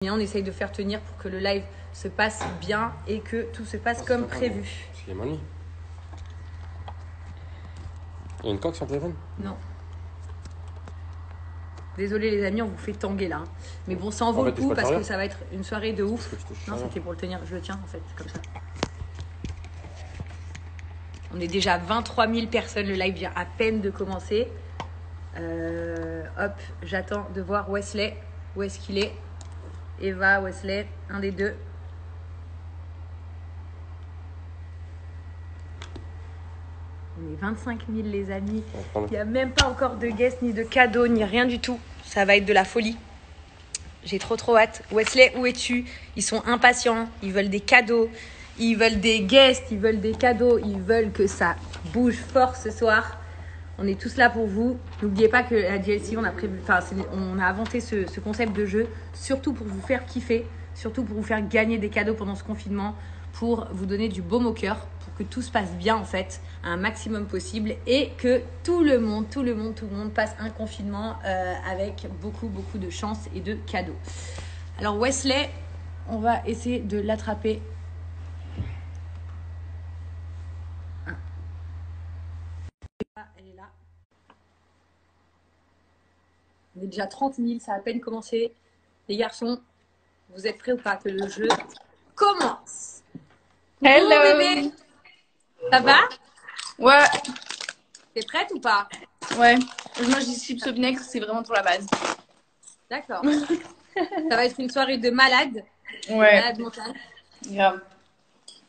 On essaye de faire tenir pour que le live se passe bien et que tout se passe comme prévu. Parce qu'il est money. Il y a une coque sur le téléphone? Non. Désolé les amis, on vous fait tanguer là. Mais bon, ça en vaut le coup parce que ça va être une soirée de ouf. Non, c'était pour le tenir. Je le tiens en fait, comme ça. On est déjà 23 000 personnes. Le live vient à peine de commencer. Hop, j'attends de voir Wesley. Où est-ce qu'il est? Eva, Wesley, un des deux. On est 25 000 les amis. Il n'y a même pas encore de guests, ni de cadeaux, ni rien du tout. Ça va être de la folie. J'ai trop hâte. Wesley, où es-tu? Ils sont impatients. Ils veulent des cadeaux. Ils veulent des guests. Ils veulent des cadeaux. Ils veulent que ça bouge fort ce soir. On est tous là pour vous. N'oubliez pas que la DLC, on a inventé ce concept de jeu, surtout pour vous faire kiffer, surtout pour vous faire gagner des cadeaux pendant ce confinement, pour vous donner du baume au cœur, pour que tout se passe bien en fait, un maximum possible, et que tout le monde passe un confinement avec beaucoup de chance et de cadeaux. Alors Wesley, on va essayer de l'attraper. Elle est là. On est déjà 30 000, ça a à peine commencé. Les garçons, vous êtes prêts ou pas que le jeu commence? Hello bébé. Ça va? Ouais. T'es prête ou pas? Ouais. Je mange des chips au vinaigre, c'est vraiment pour la base. D'accord. Ça va être une soirée de malade. Ouais. Malade mentale. Grave.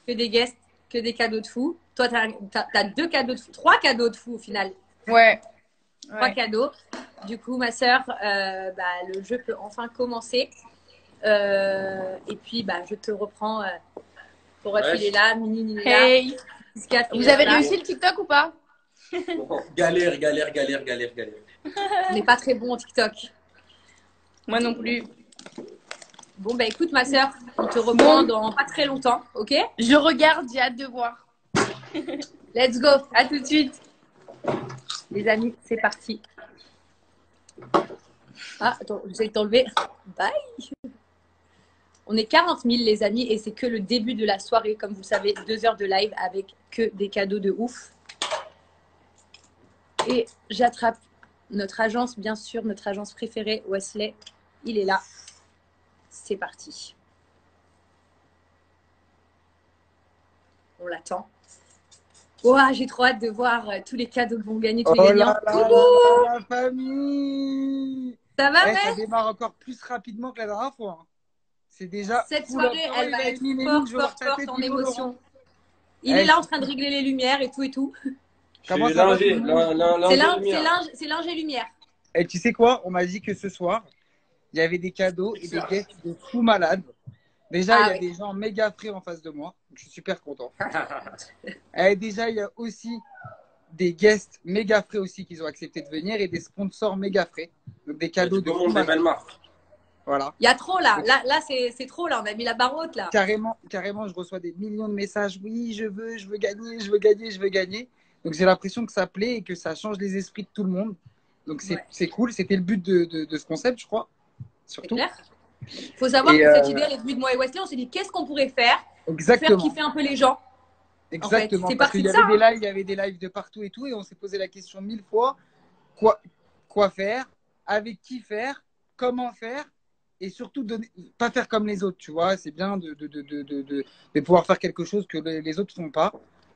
Que des guests, que des cadeaux de fou. Toi, t'as 2 cadeaux de fou, 3 cadeaux de fou au final. Ouais. 3 cadeaux. Du coup, ma sœur, le jeu peut enfin commencer. Et puis, je te reprends. Pour être, il est là, Mini, il est là. Hey. Vous avez réussi le TikTok ou pas? Galère. On n'est pas très bon en TikTok. Moi non plus. Bon, écoute, ma sœur, on te reprend dans pas très longtemps, ok? Je regarde, j'ai hâte de voir. Let's go. À tout de suite. Les amis, c'est parti. Ah, attends, j'essaie de t'enlever. Bye. On est 40 000 les amis et c'est que le début de la soirée. Comme vous le savez, 2 heures de live avec que des cadeaux de ouf. Et j'attrape notre agence, bien sûr, notre agence préférée, Wesley. Il est là. C'est parti. On l'attend. Oh, j'ai trop hâte de voir tous les cadeaux que vont gagner tous les gagnants. La famille. Ça va, ça démarre encore plus rapidement que la dernière fois. Hein. C'est déjà. Cette soirée, elle va être forte en émotion. Il est là en train de régler les lumières et tout. C'est l'ingé lumière. Et tu sais quoi? On m'a dit que ce soir, il y avait des cadeaux et des guests de fous malades. Déjà, il y a des gens méga frais en face de moi. Donc je suis super content. Et déjà, il y a aussi des guests méga frais aussi qui ont accepté de venir et des sponsors méga frais. Donc des cadeaux de fous malades. Voilà. Il y a trop là. Là c'est trop là. On a mis la barre haute là. Carrément, je reçois des millions de messages. Oui, je veux gagner. Donc j'ai l'impression que ça plaît et que ça change les esprits de tout le monde. Donc c'est cool. C'était le but de ce concept, je crois. Surtout. Il faut savoir que cette idée, elle est venue de moi et Wesley. On s'est dit qu'est-ce qu'on pourrait faire pour faire kiffer un peu les gens. Exactement. En fait, parce qu'il y avait des lives de partout et tout. Et on s'est posé la question 1000 fois. Quoi faire? Avec qui faire? Comment faire? Et surtout, pas faire comme les autres, tu vois. C'est bien de pouvoir faire quelque chose que les autres ne font pas.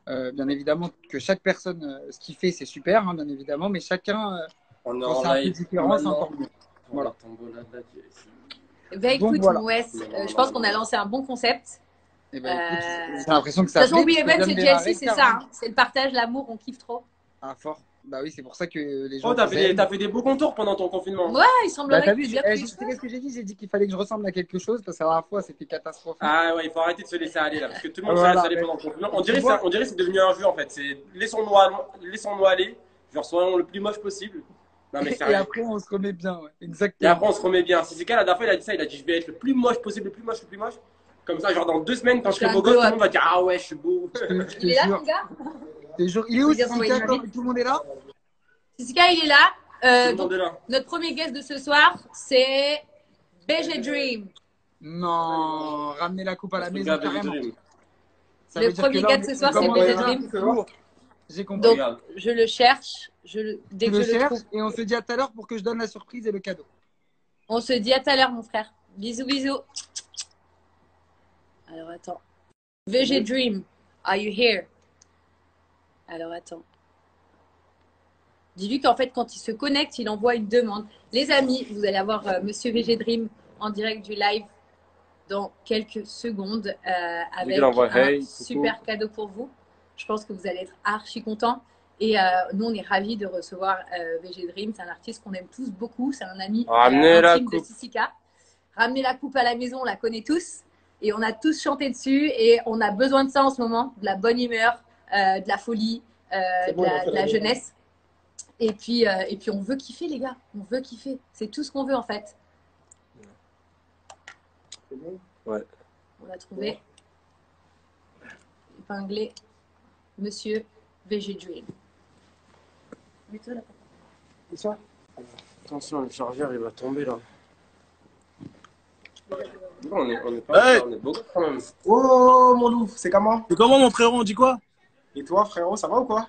Bien évidemment, que chaque personne, ce qu'il fait, c'est super, hein, bien évidemment. Mais chacun, quand c'est un peu différent, c'est encore mieux. Voilà. Écoute, Wes, je pense qu'on a lancé un bon concept. J'ai l'impression que ça. De toute façon, oui, même c'est DLC, c'est ça. Hein. C'est le partage, l'amour, on kiffe trop. Ah, fort. Bah oui, c'est pour ça que les gens. Oh, t'as fait des beaux contours pendant ton confinement. Ouais, il semblerait que tu aies bien. Qu'est-ce que j'ai dit? J'ai dit qu'il fallait que je ressemble à quelque chose parce que la dernière fois, c'était catastrophique. Ah ouais, il faut arrêter de se laisser aller là parce que tout le monde se laisse aller pendant le confinement. On dirait que c'est devenu un jeu en fait. C'est laissons-nous aller, genre soyons le plus moche possible. Non, mais et après, on se remet bien, ouais. Exactement. Et après, on se remet bien. C'est la dernière fois, il a dit ça, il a dit je vais être le plus moche possible, le plus moche. Comme ça, genre dans 2 semaines, quand je serai beau gosse, tout le monde va dire ah ouais, je suis beau. Il est là, mon gars? Il est où, Sissika? Tout le monde est là? Sissika, il est là. Donc, notre premier guest de ce soir, c'est BG Dream. Non, ramener la coupe à la maison Regarde, carrément. VG Dream. Ça veut Le dire que premier là, gars de ce soir, c'est comment VG on va Dream. faire? J'ai compris. Donc, Regarde. je le cherche. Dès Tu que le je le cherches trouve. et on se dit à tout à l'heure pour que je donne la surprise et le cadeau. On se dit à tout à l'heure, mon frère. Bisous, bisous. Alors, attends. VG Dream, are you here? Alors, attends. Dis-lui qu'en fait, quand il se connecte, il envoie une demande. Les amis, vous allez avoir Monsieur VG Dream en direct du live dans quelques secondes avec envoie un hey, super cadeau pour vous. Je pense que vous allez être archi contents. Et nous, on est ravis de recevoir VG Dream. C'est un artiste qu'on aime tous beaucoup. C'est un ami Ramenez la intime de coupe. Sissika. Ramener la coupe à la maison, on la connaît tous. Et on a tous chanté dessus. Et on a besoin de ça en ce moment. De la bonne humeur, de la folie, de la jeunesse. Et puis, on veut kiffer, les gars. On veut kiffer. C'est tout ce qu'on veut, en fait. C'est bon? Ouais. On l'a trouvé. Épinglé. Monsieur VG Dream. Mets-toi là. C'est ça? Attention, le chargeur, il va tomber là. Non, on est pas, Hey. on est beaucoup quand même. Oh mon loup, c'est comment? C'est comment mon frérot, on dit quoi? Et toi frérot, ça va ou quoi?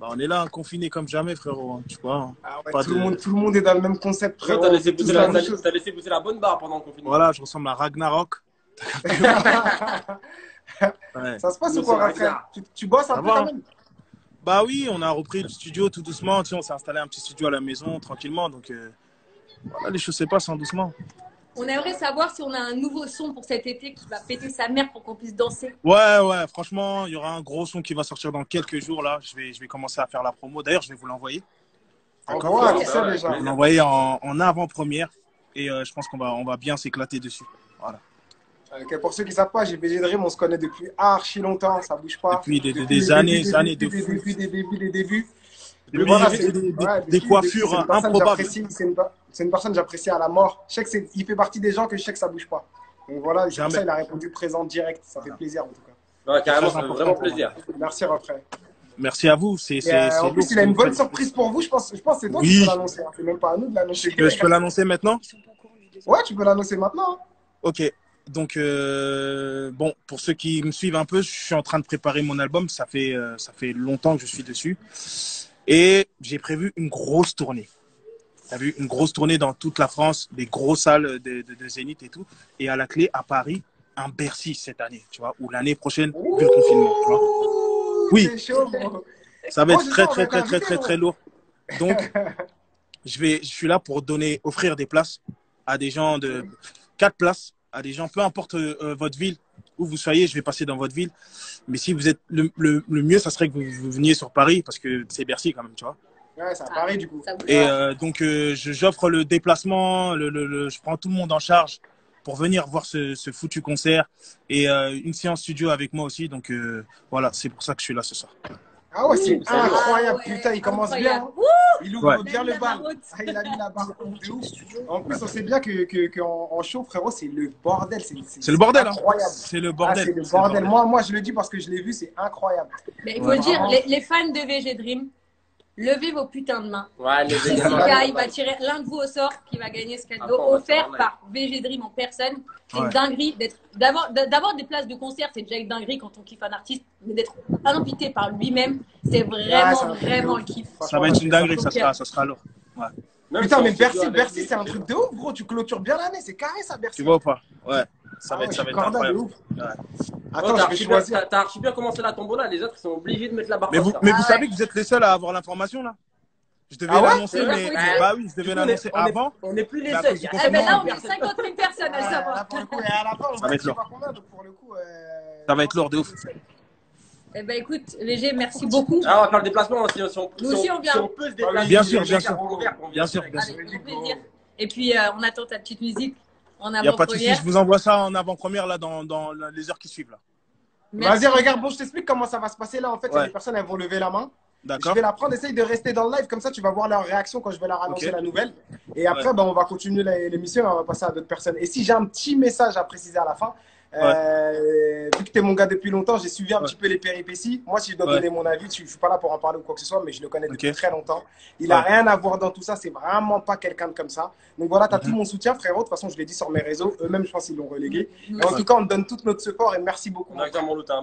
Bah on est là, confinés comme jamais frérot, tu vois. Ah ouais, Pas tout, de- le monde est dans le même concept Frérot, frérot. t'as laissé Tous pousser la la, même chose. t'as laissé pousser la bonne barre pendant le confinement. Voilà, je ressemble à Ragnarok. Ouais. Ça se passe Nous, ou quoi c'est Raphaël? Ragnar. Tu bosses un Ça peu va. quand même? Bah oui, on a repris le studio tout doucement, tu sais, on s'est installé un petit studio à la maison tranquillement, donc voilà, les choses se passent hein, doucement. On aimerait savoir si on a un nouveau son pour cet été qui va péter sa mère pour qu'on puisse danser. Ouais, franchement, il y aura un gros son qui va sortir dans quelques jours là. Je vais commencer à faire la promo. D'ailleurs, je vais vous l'envoyer. D'accord, ouais, qui c'est ouais, déjà? ouais. Je vais l'envoyer en avant-première et je pense qu'on va bien s'éclater dessus. Voilà. Ok, pour ceux qui ne savent pas, j'ai VG Dream, on se connaît depuis archi longtemps, ça bouge pas. Depuis des les années, débuts, années de depuis fou. les débuts. Mais Depuis voilà, des- c'est- des- ouais, des depuis- coiffures c'est une personne que improbables. j'apprécie, c'est une personne que j'apprécie à la mort. Je sais qu'il fait partie des gens que je sais que ça bouge pas. Donc voilà, c'est pour Jamais. ça il a répondu présent direct. Ça fait plaisir en tout cas. Ouais, carrément, C'est ça fait très vraiment important. plaisir. Merci Raphaël. Merci à vous. C'est En plus, lourd, il a une ce que bonne vous faites. surprise pour vous. Je pense que c'est toi Oui. qui peux l'annoncer. Hein. C'est même pas à nous de l'annoncer. Je peux l'annoncer maintenant? Ouais, tu peux l'annoncer maintenant. Hein. Ok. Donc, bon, pour ceux qui me suivent un peu, je suis en train de préparer mon album. Ça fait longtemps que je suis dessus. Et j'ai prévu une grosse tournée. T'as vu, une grosse tournée dans toute la France, des grosses salles de Zénith et tout. Et à la clé, à Paris, un Bercy cette année, tu vois, ou l'année prochaine, vu le confinement, tu vois. Ouh, Oui. c'est chaud, bro. Ça va Oh, être je très, sens, on va très, être très, très, très, invité, très lourd. Donc, je suis là pour offrir des places à des gens 4 places, à des gens, peu importe votre ville, où vous soyez, je vais passer dans votre ville. Mais si vous êtes, le mieux, ça serait que vous veniez sur Paris, parce que c'est Bercy quand même, tu vois. Ouais, c'est à Paris du coup. Ça bouge. Et donc, j'offre le déplacement, je prends tout le monde en charge pour venir voir ce foutu concert et une séance studio avec moi aussi. Donc, voilà, c'est pour ça que je suis là ce soir. Ah ouais, c'est ça va. incroyable. Ah ouais, Putain, il commence bien. incroyable. Hein. Il ouvre Ouais. bien Il a le mis la bal. barre Ah, il a mis la barre de ouf. En plus, on sait bien qu'en show, frérot, c'est le bordel. C'est le bordel, hein. Incroyable. C'est le Ah, bordel. c'est le bordel. Moi, je le dis parce que je l'ai vu, c'est incroyable. Mais il faut Ouais. le dire, les fans de VG Dream, levez vos putains de mains. Ouais, les Sissika, il va tirer l'un de vous au sort qui va gagner ce cadeau Attends, on va offert faire un par VG Dream en personne. C'est une Ouais. dinguerie d'avoir des places de concert, c'est déjà une dinguerie quand on kiffe un artiste, mais d'être invité par lui-même, c'est vraiment, ça va être vraiment ouf. le kiff. Ça va être une dinguerie, Donc, ça sera lourd. Putain, mais Bercy, c'est un truc de ouf, gros. Tu clôtures bien l'année. C'est carré, ça, Bercy. Tu vois ou pas? Ouais. Ça Ah va ouais, être je suis incroyable. corda de ouf. Ouais. Attends, je vais choisir. T'as archi bien commencé la tombola, les autres ils sont obligés de mettre la barre. Mais vous, comme ça. mais vous Ah savez ouais. que vous êtes les seuls à avoir l'information là. Je devais Ah ouais l'annoncer, C'est mais vrai. bah oui, je Du devais coup, on est- l'annoncer on est- avant. On n'est plus les Mais à seuls. cause du Il y a Eh ben là, on confinement, est 50 000 personnes à le Là, savoir. pour le coup, et à la fin, on Ça va va être être lourd. je sais pas combien, donc pour le coup. Ça va être lourd de ouf. Eh ben écoute, VG, merci beaucoup. Ah, on va faire le déplacement si on Nous aussi, on vient. si on peut se déplacer. Bien sûr, les bien gars, sûr. on vient, on vient Bien sûr, direct. bien sûr. Avec grand plaisir. Et puis, on attend ta petite musique en Il n'y a pas de souci, avant-première. je vous envoie ça en avant-première là dans les heures qui suivent là. Merci. Vas-y, regarde, bon, je t'explique comment ça va se passer là. En fait, il y a Ouais. des personnes, elles vont lever la main. Je D'accord? vais la prendre, essaye de rester dans le live, comme ça tu vas voir leur réaction quand je vais leur annoncer Ok. la nouvelle. Et après, Ouais. on va continuer l'émission et on va passer à d'autres personnes. Et si j'ai un petit message à préciser à la fin, Vu que tu es mon gars depuis longtemps, j'ai suivi un petit peu les péripéties. Moi, si je dois donner mon avis, je ne suis pas là pour en parler ou quoi que ce soit, mais je le connais depuis très longtemps. Il n'a rien à voir dans tout ça. C'est vraiment pas quelqu'un comme ça. Donc voilà, tu as tout mon soutien, frérot. De toute façon, je l'ai dit sur mes réseaux. Eux-mêmes, je pense qu'ils l'ont relégué. Mais en tout cas, on te donne tout notre support et merci beaucoup.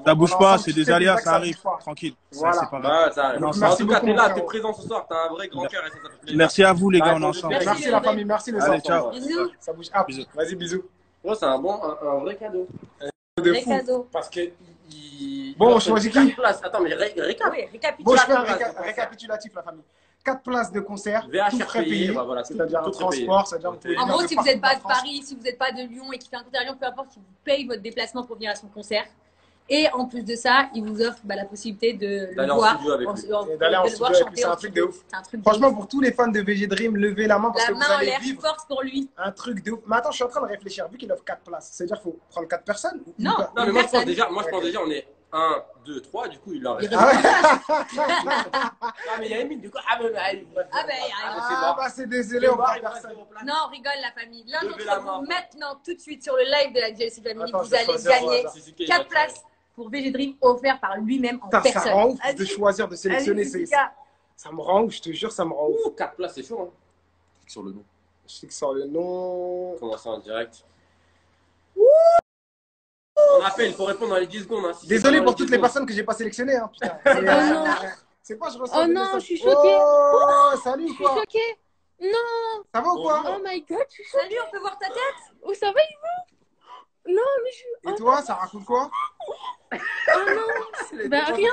Ça bouge pas, c'est des aléas, ça arrive. Tranquille. Voilà. En tout cas, t'es là, t'es présent ce soir. T'as un vrai grand cœur et ça fait plaisir. Merci à vous, les gars, on est ensemble. Merci la famille, merci les Allez, enfants. ciao. Bisous. Ça bouge. Vas-y, bisous. C'est un vrai cadeau. De Vrai fou. cadeau. Parce que. Bon, on choisit qui? Attends, mais récap. Oui, Bon, je fais un récapitulatif. récapitulatif, la famille. 4 places de concert, VHR tout frais payé, payé, bah voilà, c'est-à-dire tout un frais payé. transport, c'est-à-dire En gros, si vous n'êtes pas de Paris, si vous n'êtes pas de Lyon et qui fait un concert à Lyon, peu importe, il vous paye votre déplacement pour venir à son concert. Et en plus de ça, il vous offre la possibilité de le voir. D'aller en studio avec lui, c'est un truc de ouf. Franchement, pour tous les fans de VG Dream, levez la main parce que vous allez l'air, vivre force pour lui. un truc de ouf. Mais attends, je suis en train de réfléchir. Vu qu'il offre 4 places, c'est-à-dire qu'il faut prendre 4 personnes ou Non. pas? Non, mais moi, je pense déjà, on est 1, 2, 3. Du coup, il en reste. Ah ouais. Ah, mais il y a Emile, du coup. Ah, bah c'est désolé, on va personne. Non, on rigole la famille. L'un Levez la d'entre main. vous, maintenant, tout de suite sur le live de la JLC Family, Attends, vous je vais allez choisir, gagner voilà. 4 places pour VG Dream offertes par lui-même en Putain, ça personne. rend ouf de choisir, de sélectionner. Allez, Ça me rend ouf, je te jure, ça me rend ouf. 4 places, c'est chaud. Hein. Clique sur le nom. Je sais que sur le nom. Commencer en direct. On appelle, il faut répondre dans les 10 secondes. Hein, Désolé pour toutes les personnes que j'ai pas sélectionnées. Hein, putain. non. C'est quoi, je reçois Oh des non, messages. je suis choquée. Oh, salut Je suis quoi. choquée. Non. Ça va ou quoi? Oh my god, je suis choquée. Salut, on peut voir ta tête? Oh, ça va, et vous? Non, mais je suis. Et toi, ça raconte quoi? Oh non. Bah, rien.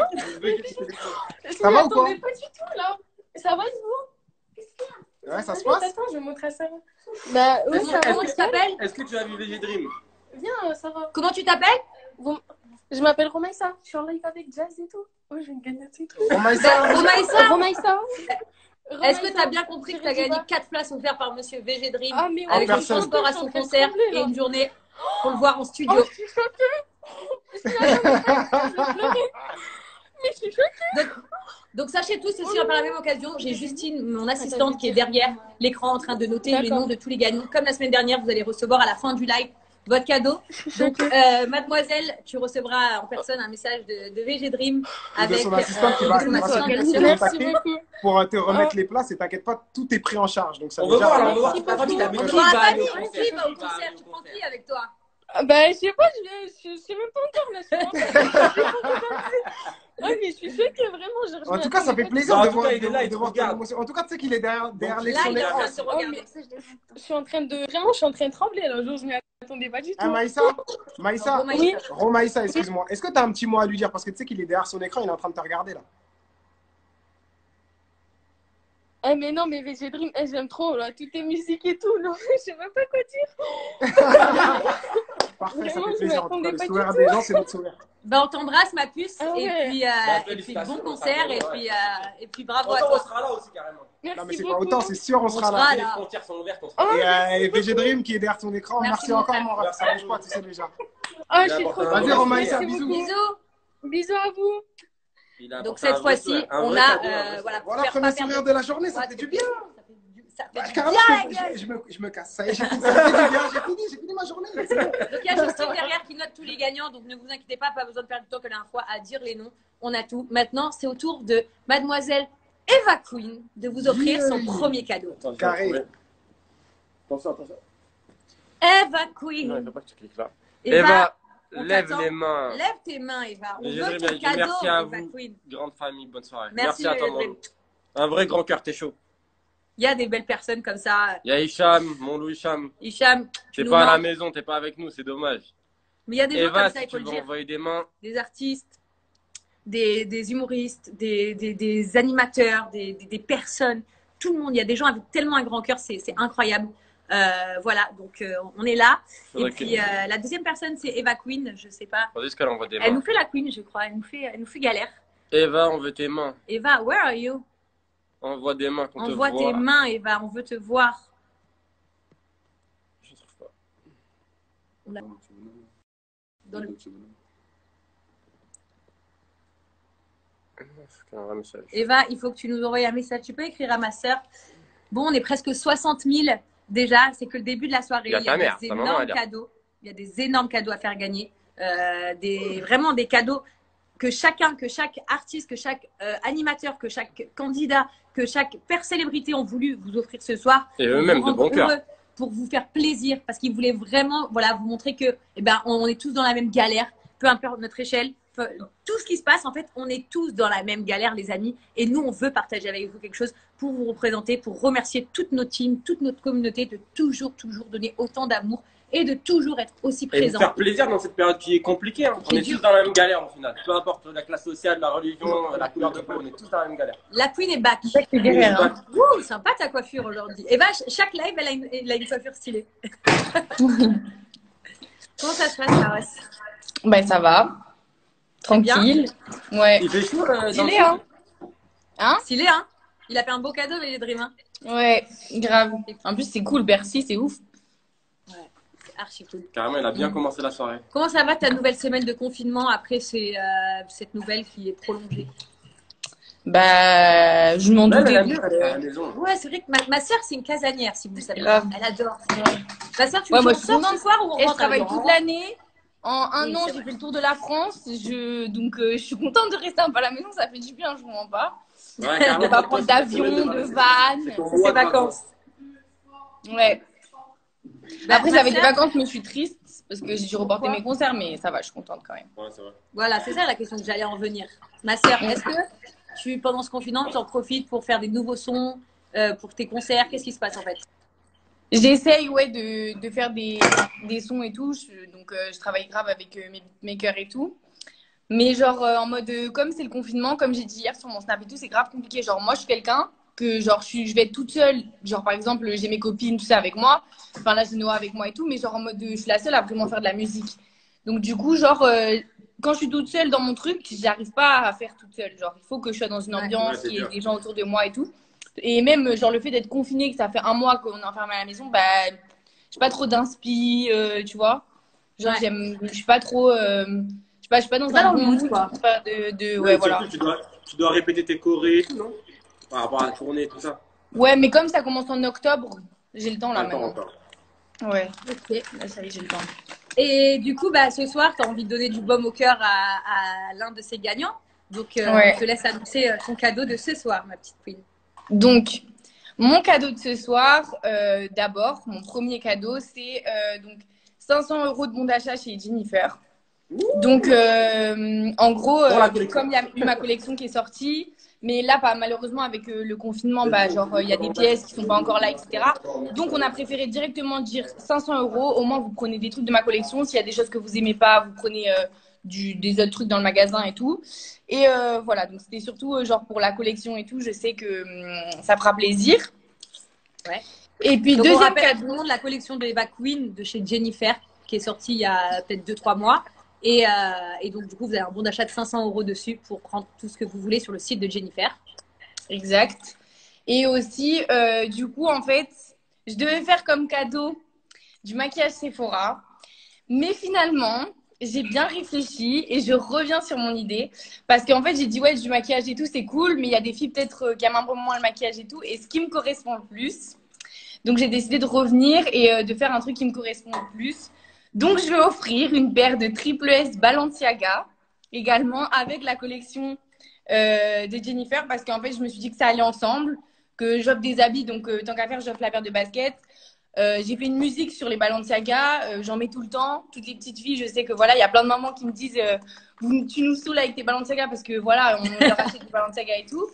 Ça va ou quoi? Pas du tout, là. Ça va, et vous? Ouais, ça se passe? Attends, je vais montrer ça. Bah, oui, ça va. Comment tu t'appelles? Est-ce que tu as vu VG Dream? Viens, ça va. Comment tu t'appelles? Je m'appelle Romaïssa. Je suis en live avec Jazz et tout. Oh, je vais me gagner tout. Romaïssa. Romaïssa. Est-ce que tu as bien compris que tu as gagné 4 places offertes par monsieur VG Dream avec un transport à son concert et une journée pour le voir en studio? Oh, je suis choquée. Je vais pleurer. Mais je suis choquée. Donc sachez tous aussi, par la même occasion, j'ai Justine, mon assistante, qui est derrière l'écran en train de noter les noms de tous les gagnants. Comme la semaine dernière, vous allez recevoir à la fin du live votre cadeau. Donc, mademoiselle, tu recevras en personne un message de VG Dream avec son assistante qui va Merci beaucoup. pour te remettre les places et t'inquiète pas, tout est pris en charge. Donc ça On veut voir, on veut voir. Ta famille, t'as mis qui va aller au Qui concert? va au concert? Tu prends qui avec toi? Bah, je sais pas, je sais même pas encore là. Ouais, mais je suis choquée, vraiment. En tout cas, ça fait plaisir Non, en de tout voir cas, il est là, il te ton regarde. émotion. En tout cas, tu sais qu'il est derrière les Là, il est en train de sons. se regarder. Je suis en train de. Vraiment, je suis en train de trembler là. Je m'y attendais pas du tout. Ah, Maïssa, Oui. Romaïssa, excuse-moi. Est-ce que tu as un petit mot à lui dire? Parce que tu sais qu'il est derrière son écran, il est en train de te regarder là. Eh, mais non, mais VG Dream, j'aime trop là. Toutes tes musiques et tout. Non, je sais même pas quoi dire. Parfait, ça Vraiment, fait je plaisir. En tout m'attendais cas, le pas sourire du des gens, c'est notre sourire. Ben, on t'embrasse, ma puce, Ah ouais. et puis bon concert, et puis bravo à On toi. sera là aussi carrément. Non, mais Merci c'est pas beaucoup. autant, c'est sûr, on sera sera là. là. Les frontières sont ouvertes, on sera Oh, là. Et VG Dream qui est derrière ton écran, Merci, merci mon encore, frère. mon ref. Ça bouge pas, tu sais déjà. Oh, je suis trop Vas-y, contente. Romaïssa, Merci bisous. beaucoup. Bisous. Bisous à vous. Il a Donc apporté un cette vrai fois-ci, sourire, un on vrai a cadeau, un vrai voilà, Voilà, faire premier pas perdre sourire de la journée, ça Ouais, fait du bien. Ça fait du Carrément, bien, la gueule. je me casse. Ça y est, j'ai fini, ça fait du bien. J'ai fini ma journée. C'est bon. Donc il y a Justine derrière qui note tous les gagnants, donc ne vous inquiétez pas besoin de perdre du temps que la dernière fois à dire les noms. On a tout. Maintenant, c'est au tour de mademoiselle Eva Queen de vous offrir son premier cadeau. Attends, Carré. Attention. Eva Non, il Queen. faut pas que tu cliques là. Eva, on lève t'attend. les mains. Lève tes mains, Eva. On Mais veut j'aimerais ton bien dire cadeau, merci à Eva vous. Queen. Grande famille, bonne soirée. Merci, à toi, Dream. Molo. Un vrai grand cœur, t'es chaud. Il y a des belles personnes comme ça. Il y a Hicham, mon loup Hicham. Hicham, tu T'es nous pas à la manques. maison, t'es pas avec nous, c'est dommage. Mais il y a des gens Eva, comme ça, si il faut tu le veux dire. envoyer des mains, Des artistes, des humoristes, des animateurs, des personnes, tout le monde. Il y a des gens avec tellement un grand cœur, c'est incroyable. Voilà, donc on est là. Et faudrait puis la deuxième personne, c'est Eva Queen. Je sais pas. faut juste qu'elle envoie des Elle mains. nous fait la Queen, je crois. Elle nous fait galère. Eva, on veut tes mains. Eva, where are you? Envoie des mains qu'on te Envoie voit. tes mains, Eva. On veut te voir. Je trouve pas. Dans le... C'est un vrai message. Eva, il faut que tu nous envoies un message. Tu peux écrire à ma sœur. Bon, on est presque 60 000 déjà. C'est que le début de la soirée. Il y a ta mère, des ta maman, énormes elle est là. cadeaux. Il y a des énormes cadeaux à faire gagner. Vraiment des cadeaux que chaque artiste, que chaque animateur, que chaque candidat, que chaque célébrité ont voulu vous offrir ce soir. Et eux-mêmes de bon cœur. Pour vous faire plaisir, parce qu'ils voulaient vraiment vous montrer que on est tous dans la même galère, peu importe notre échelle. Tout ce qui se passe, en fait, on est tous dans la même galère, les amis. Et nous, on veut partager avec vous quelque chose pour vous représenter, pour remercier toute notre team, toute notre communauté de toujours donner autant d'amour et de toujours être aussi présent. Et vous faire plaisir dans cette période qui est compliquée. Hein. On est tous dans la même galère, au final. Peu importe la classe sociale, la religion, la couleur de peau, on est tous dans la même galère. La Queen est back. Ouh, sympa ta coiffure aujourd'hui. Et chaque live, elle a une coiffure stylée. Comment ça se passe, Fares? Ça va. Tranquille. Ouais. Il fait chaud stylé, hein? Stylé, hein? Il a fait un beau cadeau, les Dream. Hein. Ouais, grave. En plus, c'est cool. Bercy, c'est ouf. Ouais, c'est archi cool. Carrément, il a bien commencé la soirée. Comment ça va ta nouvelle semaine de confinement après cette nouvelle qui est prolongée? Je m'en doutais. Ouais, c'est vrai que ma soeur, c'est une casanière, si vous le savez. Grave. Elle adore. Ta soeur, tu me sors ce soir ou on rentre? Je travaille toute l'année. En un an, j'ai fait le tour de la France. Donc, je suis contente de rester un peu à la maison. Ça fait du bien, je ne vous mens pas. Ouais, on va prendre d'avion, de van. C'est ses vacances. Ouais. Après, ça fait des vacances, mais je suis triste parce que j'ai dû reporter mes concerts, mais ça va, je suis contente quand même. Ouais, c'est vrai. Voilà, c'est ça la question que j'allais en venir. Ma soeur, est-ce que pendant ce confinement, tu en profites pour faire des nouveaux sons, pour tes concerts? Qu'est-ce qui se passe en fait? J'essaye de faire des sons et tout. Je travaille grave avec mes beatmakers et tout. Mais genre en mode, comme c'est le confinement, comme j'ai dit hier sur mon snap et tout, c'est grave compliqué. Genre moi, je suis quelqu'un que genre je vais être toute seule. Genre par exemple, j'ai mes copines, tout ça avec moi. Enfin là, j'ai Noah avec moi et tout. Mais genre en mode, je suis la seule à vraiment faire de la musique. Donc du coup, genre quand je suis toute seule dans mon truc, j'arrive pas à faire toute seule. Genre il faut que je sois dans une ambiance, qu'il y ait des gens autour de moi et tout. Et même, genre, le fait d'être confiné, que ça fait un mois qu'on est enfermé à la maison, j'ai pas trop d'inspi, tu vois. Genre, je suis pas trop, je suis pas dans un bon mood, quoi. Ouais, voilà. Tu dois répéter tes chorés et tout, non? Par rapport à la tournée et tout ça. Ouais, mais comme ça commence en octobre, j'ai le temps là maintenant. Encore. Ouais. Ok. Là, ça y est, j'ai le temps. Et du coup, ce soir, tu as envie de donner du baume au cœur à l'un de ces gagnants. Donc, je te laisse annoncer ton cadeau de ce soir, ma petite Queen. Donc, mon cadeau de ce soir, d'abord, mon premier cadeau, c'est donc 500 € de bon d'achat chez Jennifer. Donc, en gros, comme il y a eu ma collection qui est sortie, mais là, malheureusement, avec le confinement, genre, il y a des pièces qui sont pas encore là, etc. Donc, on a préféré directement dire 500 €. Au moins, vous prenez des trucs de ma collection. S'il y a des choses que vous aimez pas, vous prenez des autres trucs dans le magasin et tout. Et voilà, donc c'était surtout genre pour la collection et tout. Je sais que ça fera plaisir. Ouais. Et puis, donc, deuxième cadeau, de la collection de Eva Queen de chez Jennifer, qui est sortie il y a peut-être 2-3 mois. Et donc, du coup, vous avez un bon d'achat de 500 € dessus pour prendre tout ce que vous voulez sur le site de Jennifer. Exact. Et aussi, du coup, en fait, je devais faire comme cadeau du maquillage Sephora. Mais finalement, j'ai bien réfléchi et je reviens sur mon idée. Parce qu'en fait, j'ai dit, ouais, du maquillage et tout, c'est cool. Mais il y a des filles peut-être qui aiment un peu moins le maquillage et tout. Et ce qui me correspond le plus. Donc, j'ai décidé de revenir et de faire un truc qui me correspond le plus. Donc, je vais offrir une paire de Triple S Balenciaga, également avec la collection de Jennifer, parce qu'en fait, je me suis dit que ça allait ensemble, que j'offre des habits, donc tant qu'à faire, j'offre la paire de baskets. J'ai fait une musique sur les Balenciaga, j'en mets tout le temps. Toutes les petites filles, je sais que voilà, il y a plein de mamans qui me disent tu nous saoules avec tes Balenciaga parce que voilà, on leur achète des Balenciaga et tout.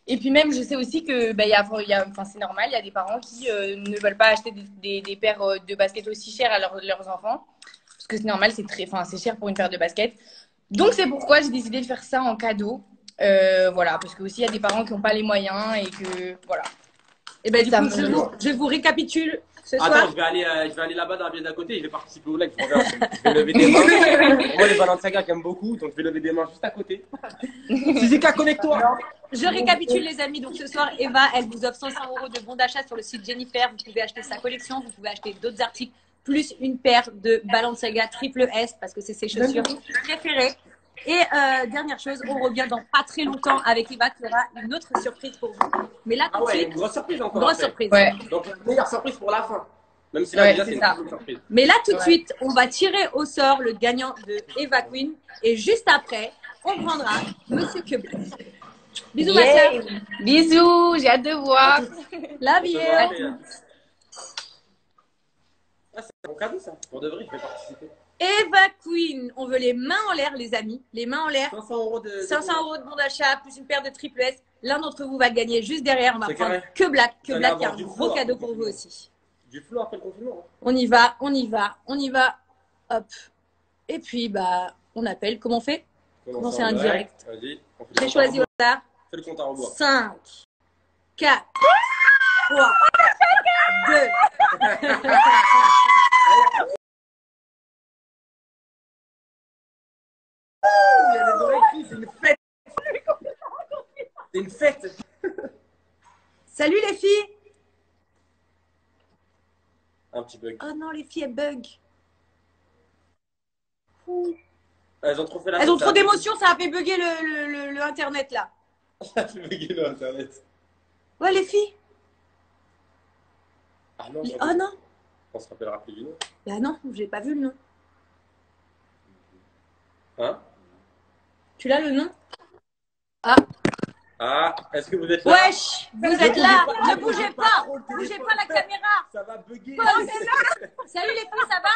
Et puis même, je sais aussi que c'est normal, il y a des parents qui ne veulent pas acheter des paires de baskets aussi chères à leurs enfants. Parce que c'est normal, c'est cher pour une paire de baskets. Donc c'est pourquoi j'ai décidé de faire ça en cadeau. Voilà, parce que aussi il y a des parents qui n'ont pas les moyens et que voilà. Et du coup, je vous récapitule ce soir. Attends, je vais aller là-bas dans la pièce d'à côté et je vais participer au live. Je vais lever des mains. Moi, les Balenciaga j'aime beaucoup, donc je vais lever des mains juste à côté. Physica, connecte-toi. Je récapitule les amis, donc ce soir Eva, elle vous offre 500 € de bons d'achat sur le site Jennifer. Vous pouvez acheter sa collection, vous pouvez acheter d'autres articles, plus une paire de Balenciaga Triple S parce que c'est ses chaussures préférées. Et dernière chose, on revient dans pas très longtemps avec Eva qui aura une autre surprise pour vous. Mais là, tout de suite, une grosse surprise encore. Grosse surprise. Ouais. Donc, meilleure surprise pour la fin. Même si là, Ouais, déjà, c'est c'est une ça. bonne surprise. Mais là, tout de suite, on va tirer au sort le gagnant de Eva Queen. Et juste après, on prendra Monsieur Quebec. Bisous, ma Yeah. soeur. Bisous, j'ai hâte de voir. La On se vie. voit après, hein. Ah, c'est un bon cadeau, ça. Pour de vrai, je vais participer. Eva Queen. On veut les mains en l'air, les amis. Les mains en l'air. 500 euros de 500 € de bon d'achat, plus une paire de triple S. L'un d'entre vous va gagner juste derrière. On va C'est prendre carré. que Black. Que Vous allez Black, il y a avoir un du gros flou cadeau après pour le vous confinement. aussi. Du flou après le confinement. Hein. On y va, on y va, on y va. Hop. Et puis, bah, on appelle. Comment on fait? Non, c'est un direct. Vas-y. J'ai choisi au hasard. Fais le compte à rebours. 5, 4, 3, 2. Il y a des oreilles, c'est une fête. C'est une fête. Salut les filles. Un petit bug. Oh non, les filles, elles bug. Elles ont trop fait la Elles ont fête, trop ça. d'émotions, ça a fait bugger le Internet là. Ça a fait bugger le internet. Ouais, les filles. Ah non, Oh non. on se rappellera plus du nom. Bah non, j'ai pas vu le nom. Hein? Tu l'as le nom? Ah, est-ce que vous êtes là? Wesh, vous êtes là. Ne bougez pas. Bougez pas la caméra. Ça va bugger. Salut les filles, ça va?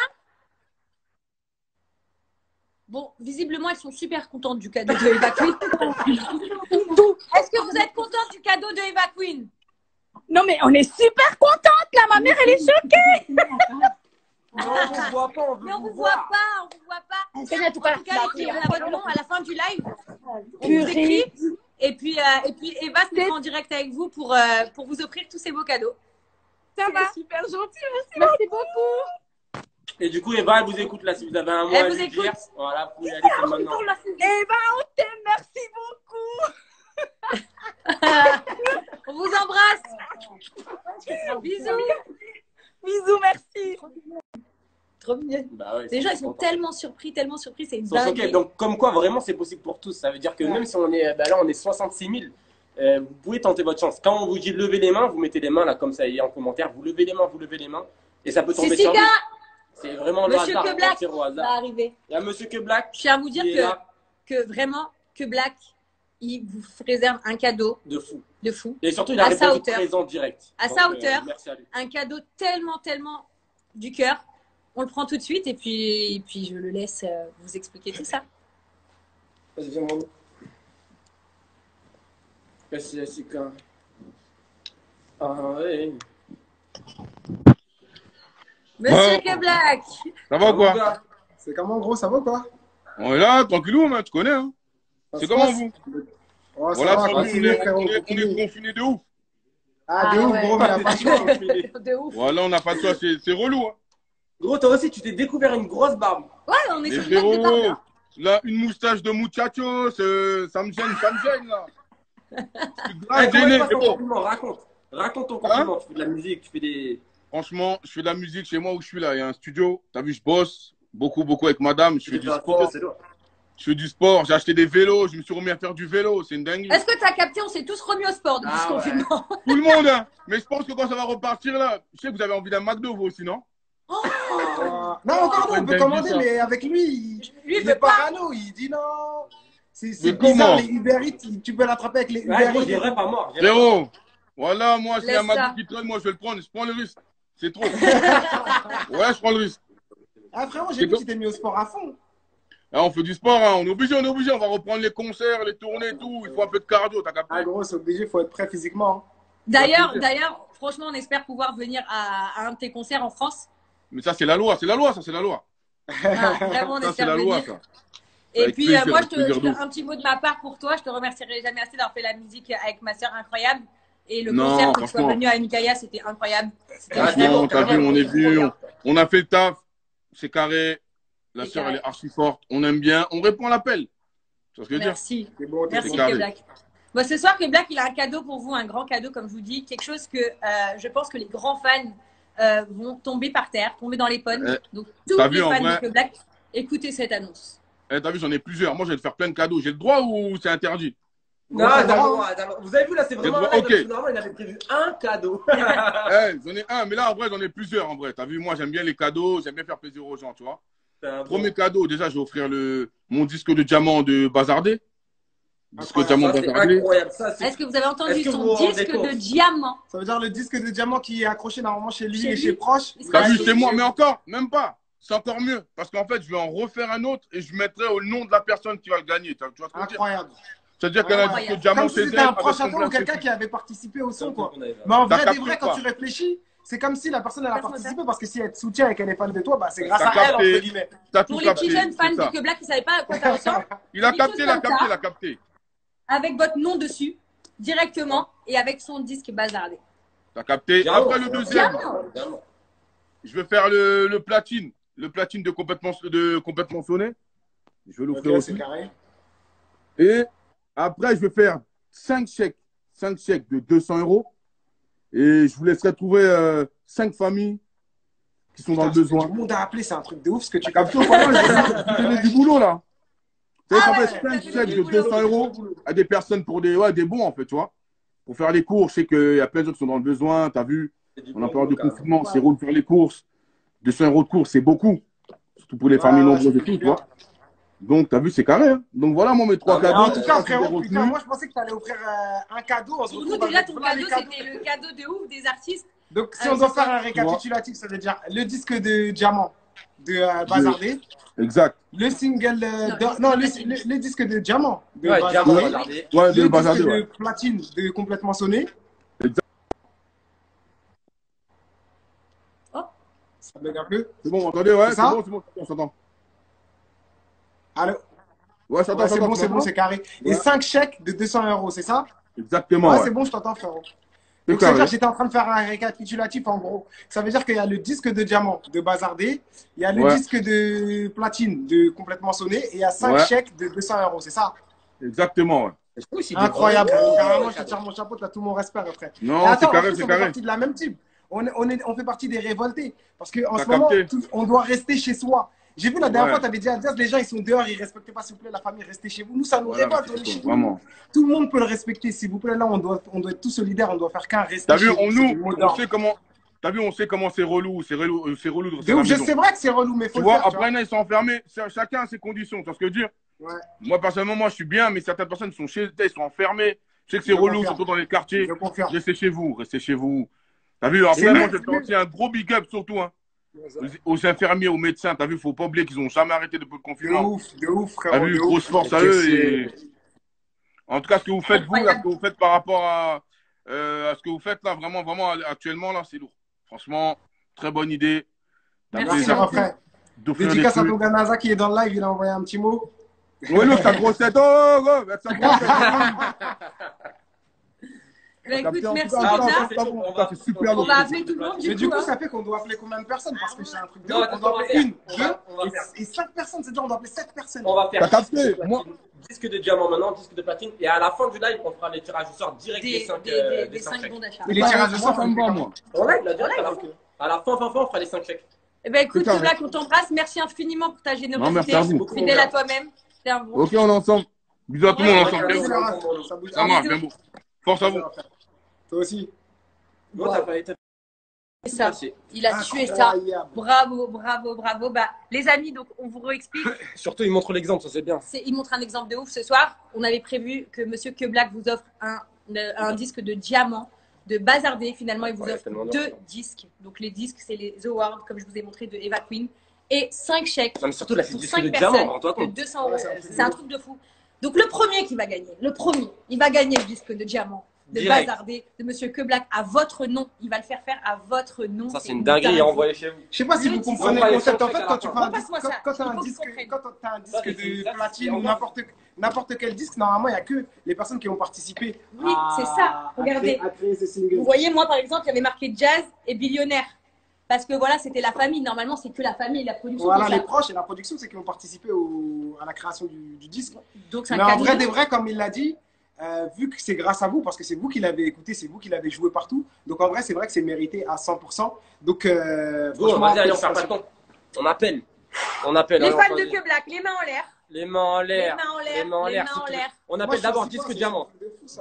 Bon, visiblement, elles sont super contentes du cadeau de Eva Queen. Est-ce que vous êtes contentes du cadeau de Eva Queen? Non, mais on est super contente là. Ma mère, elle est choquée. Non, on vous voit pas, on veut Mais on vous vous voit voir. pas, on vous voit pas. En tout cas, les filles, on a votre nom à la fin du live. On vous écrit. Et puis Eva se mettra en direct avec vous pour vous offrir tous ces beaux cadeaux. Ça va. Super gentil. Merci beaucoup. Et du coup, Eva, elle vous écoute là. Si vous avez un mot Elle à vous lui écoute. dire, voilà, vous pouvez y aller c'est maintenant. Eva, on t'aime. Merci beaucoup. On vous embrasse. Bisous. Bisous, merci. Trop mignon. Bah ouais, Les gens, ils sont contents. tellement surpris, c'est une Ils sont choqués. dinguerie. Donc, comme quoi, vraiment, c'est possible pour tous. Ça veut dire que même si on est, bah là, on est 66 000, vous pouvez tenter votre chance. Quand on vous dit lever les mains, vous mettez les mains là, comme ça, et en commentaire, vous levez les mains, et ça peut tomber C'est sur vous. Sika. C'est vraiment le Monsieur hasard. Que Black on tire au va hasard. arriver. Il y a Monsieur Que Black. Je tiens à vous dire qui est là, que vraiment, que Black, il vous réserve un cadeau de fou. de fou. Et surtout, il a À sa répondu hauteur. présent direct. À Donc, sa hauteur. Merci à lui. Un cadeau tellement du cœur. On le prend tout de suite et puis je le laisse vous expliquer tout ça. Vas-y, viens, mon nom. Merci, Jessica. Ah, ouais. Monsieur Que Black. Ça va quoi? gars. C'est comment, gros, ça va quoi? On est là, tranquillou, mais tu connais. Hein. Ça C'est se comment passe? vous? Ouais, ça Voilà, va, on continue, est frérot, on est continue. confinés de ouf. Ah, de Ah ouf, ouais. gros, mais on a pas le choix. De ouf. Voilà, on n'a pas de choix, c'est relou. Hein. Gros, toi aussi, tu t'es découvert une grosse barbe. Ouais, on est Mais sur une blague de frérot, barbe. là, une moustache de muchacho, ça me gêne là. Je suis Ah, grave comment gêné, il passe ton frérot. compliment? Raconte ton compliment. Tu fais de la musique, tu fais des. Franchement, je fais de la musique chez moi où je suis là. Il y a un studio. T'as vu, je bosse beaucoup avec madame. Je fais du sport. Je fais du sport. J'ai acheté des vélos. Je me suis remis à faire du vélo. C'est une dinguerie. Est-ce que tu as capté? On s'est tous remis au sport depuis Ah ce ouais. confinement. Tout le monde, hein. Mais je pense que quand ça va repartir là, je sais que vous avez envie d'un McDo vous aussi, non? Non, encore non, on peut Ouais, commander, ça. mais avec lui, Lui, il il veut est pas. parano, il dit non. C'est Mais bizarre, comment? les Uber Eats, tu peux l'attraper avec les Uber Ouais, gros, Eats. j'irai pas mort. j'irai pas. Frérot, voilà, moi, s'il y a un Laisse ça. McDo qui traîne, moi, je vais le prendre. Je prends le risque. C'est trop. Ouais, je prends le risque. Ah, frérot, j'ai C'est vu quoi? que tu t'es mis au sport à fond. Ah, on fait du sport, hein. On est obligé. On va reprendre les concerts, les tournées et tout. Il faut un peu de cardio, t'as capté? Ah, gros, c'est obligé, il faut être prêt physiquement. D'ailleurs, franchement, on espère pouvoir venir à un de tes concerts en France. Mais ça, c'est la loi. C'est la loi, ça, c'est la loi. Ah, vraiment, on Ça, c'est espère la venir. loi, ça. Et Avec puis, plaisir, moi, avec plaisir de ouf. un petit mot de ma part pour toi. Je te remercierai jamais assez d'avoir fait la musique avec ma sœur incroyable. Et le Non, concert, que tu sois franchement. venu à Mikaya, c'était incroyable. C'était Franchement, vraiment, t'as vu, vraiment on est trop venu, bien. on a fait le taf. C'est carré. La C'est sœur, carré. elle est archi forte. On aime bien. On répond à l'appel. Tu vois ce que je veux dire? Merci. C'est bon, t'es Merci, bon. carré. Que Black. Bon, ce soir, Que Black, il a un cadeau pour vous, un grand cadeau, comme je vous dis. Quelque chose que je pense que les grands fans vont tomber par terre, tomber dans les pommes. Donc, tous t'as les vu, en fans vrai? de Que Black, écoutez cette annonce. Eh, t'as vu, j'en ai plusieurs. Moi, je vais te faire plein de cadeaux. J'ai le droit ou c'est interdit? Non, vous avez vu là, c'est vraiment un live. Normalement, il avait prévu un cadeau. J'en ai un, mais là, en vrai, j'en ai plusieurs. En vrai, t'as vu, moi, j'aime bien les cadeaux, j'aime bien faire plaisir aux gens, tu vois. Premier cadeau, déjà, je vais offrir mon disque de diamant de Bazardé. Disque de diamant Bazardé. Est-ce que vous avez entendu son disque de diamant? Ça veut dire le disque de diamant qui est accroché normalement chez lui et chez proche. T'as vu, c'est moi, mais encore, même pas. C'est encore mieux. Parce qu'en fait, je vais en refaire un autre et je mettrai au nom de la personne qui va le gagner. Tu vois ce que je veux dire? Incroyable. C'est-à-dire qu'elle a un disque de diamant chez elle. C'était un proche à toi ou quelqu'un qui avait participé au son, quoi. Mais en vrai, quand tu réfléchis, c'est comme si la personne elle a participé parce que si elle te soutient et qu'elle est fan de toi, bah, c'est grâce à elle, entre guillemets. Pour les petits jeunes fans de Que Black qui ne savaient pas à quoi ça ressemble, il a capté, il a capté. Avec votre nom dessus, directement, et avec son disque bazardé. T'as capté. Après le deuxième, je vais faire le platine. Le platine de complètement sonné. Je vais l'offrir aussi. Et après, je vais faire 5 chèques de 200 €. Et je vous laisserai trouver 5 familles qui sont dans le besoin. Tout le monde a appelé, c'est un truc de ouf ce que tu captes. J'ai du boulot là. Ça fait 5 chèques de 200 € à des personnes pour des bons en fait, tu vois. Pour faire les courses, je sais qu'il y a plein de gens qui sont dans le besoin. Tu as vu, on a peur de confinement, c'est relou de faire les courses. 200 € de courses, c'est beaucoup. Surtout pour les familles nombreuses et tout, tu vois. Donc, tu as vu, c'est carré. Hein. Donc, voilà, moi, mes 3 cadeaux. En tout cas, frérot, putain, moi, je pensais que tu allais offrir un cadeau. Pour nous, déjà, ton cadeau, c'était le cadeau de ouf des artistes. Donc, si on doit faire un récapitulatif, ça veut dire le disque de diamant de Bazardé. Exact. Le single. Le disque de diamant de Bazardé. Le disque de platine de complètement sonné. Exact. Oh, ça bug un peu. C'est bon, attendez, ouais, c'est bon, on s'entend. Allô? Ouais, ça c'est bon, c'est carré. Et 5 chèques de 200 €, c'est ça? Exactement. Ouais, c'est bon, je t'entends, frérot. Donc, ça veut dire que j'étais en train de faire un récapitulatif en gros. Ça veut dire qu'il y a le disque de diamant de Bazardé, il y a le disque de platine de complètement sonné et il y a 5 chèques de 200 €, c'est ça? Exactement, ouais. Incroyable. Carrément, je te tire mon chapeau, tu as tout mon respect, frère. Non, c'est carré, c'est carré. On fait partie de la même team. On fait partie des révoltés. Parce qu'en ce moment, on doit rester chez soi. J'ai vu la dernière fois, tu avais dit à Diaz, les gens ils sont dehors, ils ne respectent pas, s'il vous plaît, la famille, restez chez vous. Nous, ça nous révolte, on est chez nous. Tout le monde peut le respecter, s'il vous plaît. Là, on doit être tous solidaires, on doit faire qu'un respect. T'as vu, on sait comment. T'as vu, on sait comment c'est relou, c'est relou de rester à la maison. C'est vrai que c'est relou, mais faut tu vois, après, ils sont enfermés, chacun a ses conditions, tu vois ce que je veux dire? Moi, personnellement, moi, je suis bien, mais certaines personnes sont chez eux, ils sont enfermés. Je sais que c'est relou, surtout dans les quartiers. Restez chez vous, restez chez vous. T'as vu, après, moi, je fais aussi un gros big up, surtout, hein. Aux infirmiers, aux médecins, t'as vu, faut pas oublier qu'ils n'ont jamais arrêté depuis le confinement. De ouf, frère. T'as vu, grosse force à eux. Et... En tout cas, ce que vous faites, vous, là, ce que vous faites par rapport à ce que vous faites là, vraiment, actuellement, là, c'est lourd. Franchement, très bonne idée. Merci, mon frère. Dédicace à ton gars NASA qui est dans le live, il a envoyé un petit mot. Oui, l'autre, sa grosse tête. Avec sa grosse tête. Bah, écoute, merci On va appeler tout le monde. Mais du coup, ça fait qu'on doit appeler combien de personnes? Parce que c'est un truc de ouf. On doit appeler 1, 2 et 5 personnes. C'est-à-dire, on doit appeler 7 personnes. On va faire disque de diamant maintenant, disque de platine. Et à la fin du live, on fera les tirages au sort direct des 5 bons d'achat. Et les tirages au sort, ça me va, moi. On live, là, direct à la fin, on fera les 5 chèques. Eh ben écoute, Que Black, on t'embrasse. Merci infiniment pour ta générosité. Fidèle à toi-même. Ok, on est ensemble. Bisous à tout le monde ensemble. Ça marche, bien beau. Force à vous. Toi aussi. Ça, il a tué ça. Bravo. Bah, les amis, donc on vous réexplique. Surtout, il montre l'exemple, ça c'est bien. Il montre un exemple de ouf ce soir. On avait prévu que Monsieur Que Black vous offre un disque de diamant de Bazardé. Finalement, il vous offre 2 disques. Donc les disques, c'est les awards, comme je vous ai montré, de Eva Queen. Et 5 chèques. Non, mais surtout, là, c'est disque de diamant. De 200 €. C'est un truc de fou. Donc le premier qui va gagner, il va gagner le disque de diamant de Bazardé, de Monsieur Que Black, à votre nom. Il va le faire à votre nom. Ça, c'est une dinguerie à envoyer chez vous. Je sais pas si vous comprenez le concept. En fait, quand tu fais quand tu as un disque de platine ou n'importe quel disque, normalement, il n'y a que les personnes qui ont participé. Oui, c'est ça. Regardez. Vous voyez, moi, par exemple, il y avait marqué Jazz et Billionnaire. Parce que voilà, c'était la famille. Normalement, c'est que la famille et la production. Voilà, les proches et la production, c'est qui ont participé à la création du disque. Donc, mais en vrai, des vrais, comme il l'a dit, vu que c'est grâce à vous, parce que c'est vous qui l'avez écouté, c'est vous qui l'avez joué partout. Donc en vrai, c'est vrai que c'est mérité à 100%. Donc, franchement, allez, on perd pas de temps. On appelle. Les fans de Que Black, les mains en l'air. Les mains en l'air. Les mains en l'air. On appelle d'abord disque diamant.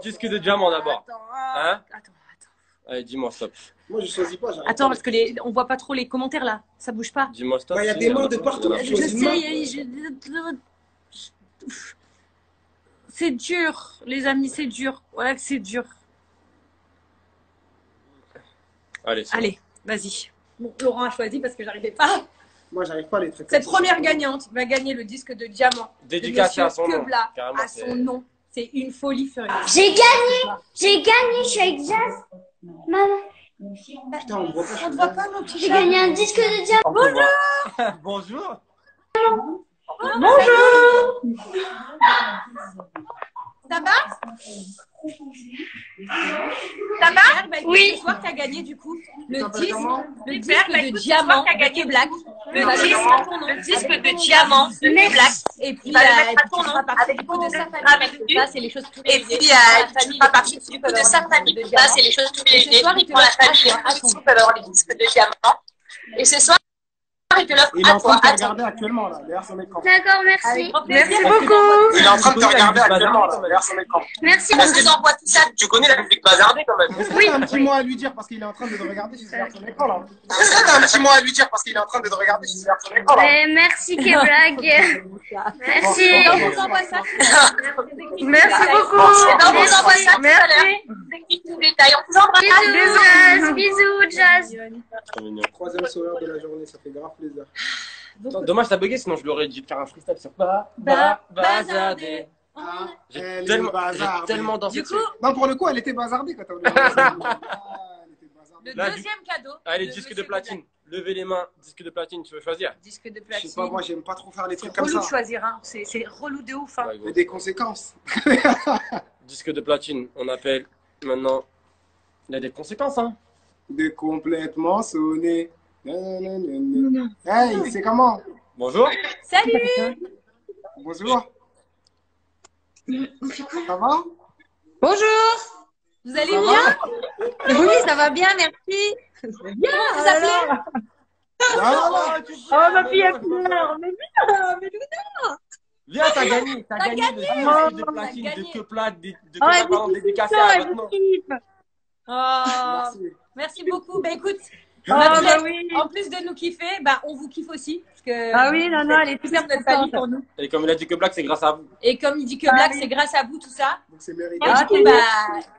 Disque de diamant d'abord. Hein? Attends. Allez, dis-moi stop. Moi, je choisis pas. Attends, parce que on voit pas trop les commentaires là. Ça bouge pas. Dis-moi stop. Il y a des mains de partout. Je sais. C'est dur, les amis, c'est dur. Voilà que c'est dur. Allez, vas-y. Bon, Laurent a choisi parce que j'arrivais pas. Moi, j'arrive pas à les traiter. Cette première gagnante va gagner le disque de diamant. Dédicacé à son nom. À son nom. C'est une folie furieuse. J'ai gagné, je suis avec Jazz. Maman. Putain, on voit pas. On ne voit pas, mon petit J'ai chat. gagné un disque de diamant. Bonjour. Bonjour. Ça va? Ça va? Oui. Ce soir, tu as gagné du coup le disque de diamant de Black. Le disque de diamant de Black. Et puis, tu feras partie du coup de sa famille. Ça, c'est les choses tous les deux. Et puis, tu feras partie du coup de sa famille. Ça, c'est les choses tous les deux. Ce soir, il te l'offre à avoir les disques de diamant. Et ce soir, il te l'offre Il est en train de te regarder actuellement là, derrière son écran. D'accord, merci. Merci beaucoup. Il est en train de te regarder actuellement là, derrière son écran. Merci Est-ce que beaucoup. t'envoies tout ça? Tu connais la musique bazardée quand même. Est-ce que t'as un petit mot à lui dire parce qu'il est en train de te regarder juste derrière son écran là? Est-ce que t'as un petit mot à lui dire parce qu'il est en train de te regarder juste derrière son écran là? Merci, Keblag. Merci. On vous envoie ça. Merci beaucoup. On vous envoie ça tout à l'heure. On vous embrasse. Bisous, Jazz. Troisième sauveur de la journée, ça fait grave plaisir. Dommage, t'as bugué, sinon je l'aurais dit de faire un freestyle sur bazardé. J'ai tellement dansé. Du coup, Non, pour le coup, elle était bazardée quand on le Là, deuxième cadeau. Allez, disque de platine. Levez les mains, disque de platine, tu veux choisir? Disque de Je platine. sais pas, moi, j'aime pas trop faire les trucs C'est comme relou ça. de choisir, hein. C'est relou de ouf. Hein. Ouais, gros. Il y a des conséquences. Disque de platine, on appelle maintenant. Il y a des conséquences, hein. De complètement sonné. Hey, c'est comment? Bonjour. Salut. Bonjour. Ça va? Bonjour. Vous allez bien? Oui, ça va bien, merci. Bien, vous appelez? Oh, ma fille, elle pleure. Mais bien. Viens, t'as gagné. T'as gagné le disque de platine, de que plat, de dédicacé à votre nom. Oh, merci beaucoup. Bah écoute, oui. en plus de nous kiffer, bah on vous kiffe aussi. Parce que Ah oui, non, elle est super super de famille contente. pour nous. Et comme il a dit que Black, c'est grâce à vous. Et comme il dit que Black, c'est grâce à vous, tout ça. Donc c'est mérité. Et du coup, bah,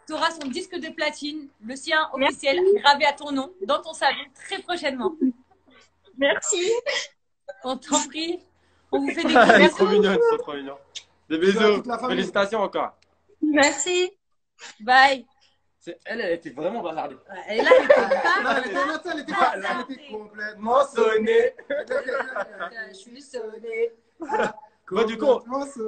tu auras son disque de platine, le sien officiel, gravé à ton nom, dans ton salon, très prochainement. Merci. On t'en prie. On vous fait des Elle est bisous. trop mignonne, c'est trop mignon. Des bisous. toute la famille. Félicitations encore. Merci. Bye. Elle était vraiment bazardée. Et là, elle était Non, pas. elle était pas, elle était complètement sonnée. Je suis sonnée. Bah, du coup,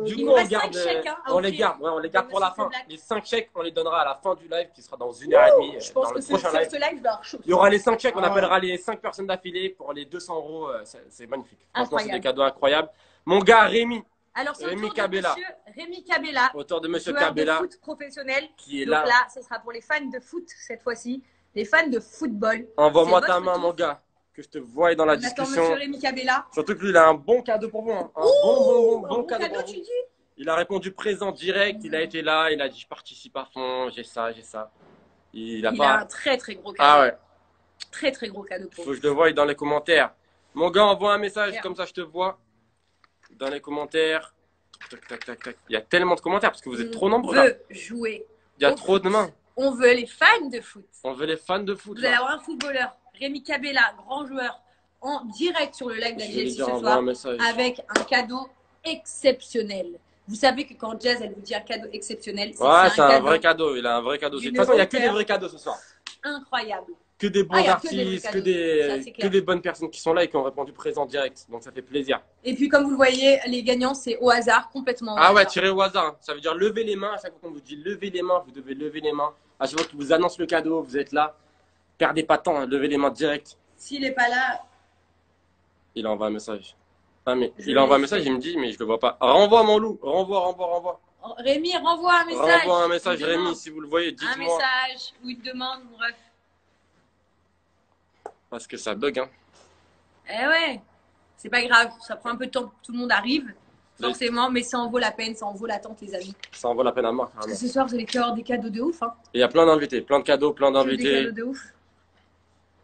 Il nous on reste garde, 5 chèques, hein, à on les offrir. garde, ouais, on les garde De pour la Monsieur fin. Black. Les 5 chèques, on les donnera à la fin du live qui sera dans 1h30 Je pense dans que le sur prochain live. ce live, je vais avoir chaud. Il y aura les 5 chèques, on appellera les 5 personnes d'affilée pour les 200 €. C'est magnifique. Franchement, c'est des Incroyable. cadeaux incroyables. Mon gars Rémi, Alors, c'est Rémi autour de Cabella. monsieur Rémi Cabella, auteur de Monsieur joueur Cabella, de foot professionnel. qui est Donc là. là, ce sera pour les fans de foot cette fois-ci, les fans de football. Envoie-moi C'est ta votre main, tour. mon gars, que je te voie dans la On attend discussion. monsieur Rémi Cabella. Surtout que lui, il a un bon cadeau pour vous. Hein. Un bon cadeau cadeau, pour tu vous. dis? Il a répondu présent direct, il a été là, il a dit je participe à fond, j'ai ça. Il a Il pas. a un très très gros cadeau. Ah ouais, Très très gros cadeau pour faut vous. que je le voie dans les commentaires. Mon gars, envoie un message, Super. comme ça je te vois. Dans les commentaires. Tac, tac, tac, tac. Il y a tellement de commentaires parce que vous êtes trop nombreux On là. veut jouer. Il y a au trop de foot. mains. On veut les fans de foot. On veut les fans de foot. Vous allez Là. avoir un footballeur, Rémi Cabella, grand joueur, en direct sur le live Je vais lui d'Angel ce dire, envoie soir, un message. avec un cadeau exceptionnel. Vous savez que quand Jazz, elle vous dit un cadeau exceptionnel, c'est Ouais, que c'est un vrai cadeau. Il a un vrai cadeau. De toute façon, il n'y a que des vrais cadeaux ce soir. incroyable. Que des bons Ah, il y a que des vrais artistes, cadeaux. Ça, c'est que clair. des bonnes personnes qui sont là et qui ont répondu présent direct. Donc ça fait plaisir. Et puis, comme vous le voyez, les gagnants, c'est au hasard, complètement au Ah ouais, hasard. tirez au hasard. Hein. Ça veut dire lever les mains. À chaque fois qu'on vous dit lever les mains, vous devez lever les mains. À chaque fois qu'on vous annonce le cadeau, vous êtes là. Perdez pas de temps, hein. Levez les mains direct. S'il n'est pas là, Il envoie un message. Ah mais Je il envoie un l'ai message, fait. il me dit mais je le vois pas. Renvoie mon loup, renvoie. Rémi, renvoie un message. Renvoie un message Une demande. Rémi, si vous le voyez, Un dites-moi. message ou une demande, mon ref. Parce que ça bug hein. Eh ouais, c'est pas grave, ça prend un peu de temps que tout le monde arrive. forcément, mais ça en vaut la peine, ça en vaut l'attente, les amis. Ça en vaut la peine à mort. Parce que ce soir, vous allez faire des cadeaux de ouf. Hein. Il y a plein d'invités, plein de cadeaux, plein Des d'invités. cadeaux de ouf.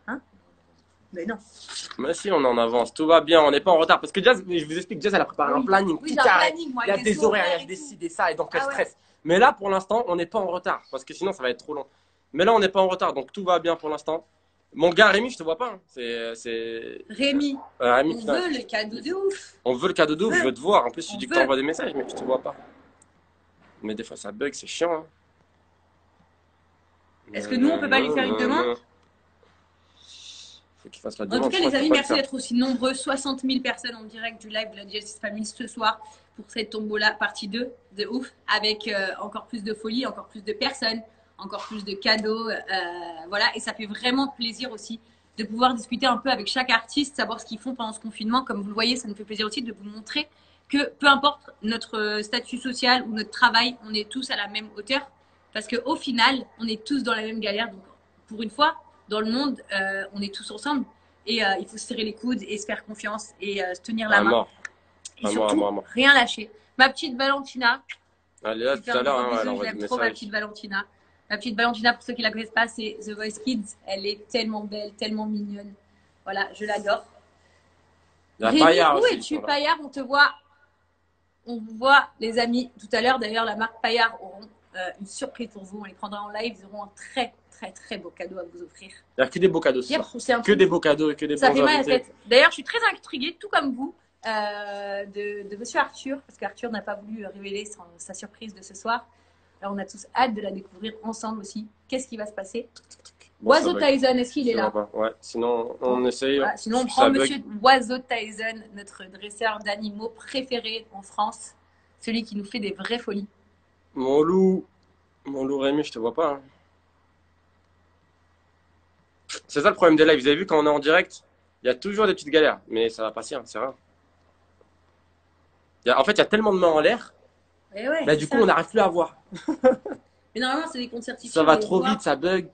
Hein? Mais non. Mais si, on en avance, tout va bien, on n'est pas en retard. Parce que Jazz, je vous explique, Jazz, elle a préparé un planning Oui, tout j'ai un carré. planning, moi, Il y a avec des horaires, il y a des ci, des ça, et donc elle stresse. Mais là, pour l'instant, on n'est pas en retard. Parce que sinon, ça va être trop long. Mais là, on n'est pas en retard, donc tout va bien pour l'instant. Mon gars, Rémi, je te vois pas. Hein. Rémi, Rémi, on putain, veut le cadeau de ouf. on veut le cadeau d'où, je veux te voir. En plus, tu dis que veut. t'envoies des messages, mais je te vois pas. Mais des fois, ça bug, c'est chiant. Hein. Est-ce que nous, on peut pas lui faire une demande? Faut qu'il fasse la En demande. tout cas, les amis, merci d'être aussi nombreux. 60 000 personnes en direct du live de la Justice Family ce soir pour cette tombola partie 2 de ouf, avec encore plus de folie, encore plus de personnes, encore plus de cadeaux. Voilà, et ça fait vraiment plaisir aussi de pouvoir discuter un peu avec chaque artiste, savoir ce qu'ils font pendant ce confinement. Comme vous le voyez, ça nous fait plaisir aussi de vous montrer que peu importe notre statut social ou notre travail, on est tous à la même hauteur. Parce qu'au final, on est tous dans la même galère. Donc, pour une fois, dans le monde, on est tous ensemble. Et il faut se serrer les coudes et se faire confiance et se tenir la main. Et surtout, rien lâcher. Ma petite Valentina. Elle est là tout à l'heure, hein, elle envoie des J'aime trop ma messages. petite Valentina. Ma petite Valentina, pour ceux qui ne la connaissent pas, c'est The Voice Kids. Elle est tellement belle, tellement mignonne. Voilà, je l'adore. Il y a Rémi, Payard où aussi, es-tu, voilà. Payard? On te voit. On vous voit, les amis, tout à l'heure. D'ailleurs, la marque Payard auront une surprise pour vous. On les prendra en live. Ils auront un très, très, très beau cadeau à vous offrir. Il n'y a que des beaux cadeaux ce Yep, soir. c'est un Que truc. des beaux cadeaux et que des Ça bons fait mal à la invités. tête. D'ailleurs, je suis très intriguée, tout comme vous, de Monsieur Arthur, parce qu'Arthur n'a pas voulu révéler sa surprise de ce soir. Alors, on a tous hâte de la découvrir ensemble aussi. Qu'est-ce qui va se passer? Bon, Oiseau ça va. Tyson, est-ce qu'il est Je là? vois pas. Ouais, sinon on essaye. Voilà, sinon, on Ça prend bug. Monsieur Oiseau Tyson, notre dresseur d'animaux préféré en France, celui qui nous fait des vraies folies. Mon loup Rémi, je te vois pas. Hein. C'est ça le problème des lives. Vous avez vu quand on est en direct, il y a toujours des petites galères, mais ça va passer, hein, c'est rien. En fait, il y a tellement de mains en l'air. Eh ouais, Bah, du coup, on n'arrive plus à voir. Mais normalement, c'est des comptes certifiés. Ça va on les trop voit. vite, ça bug.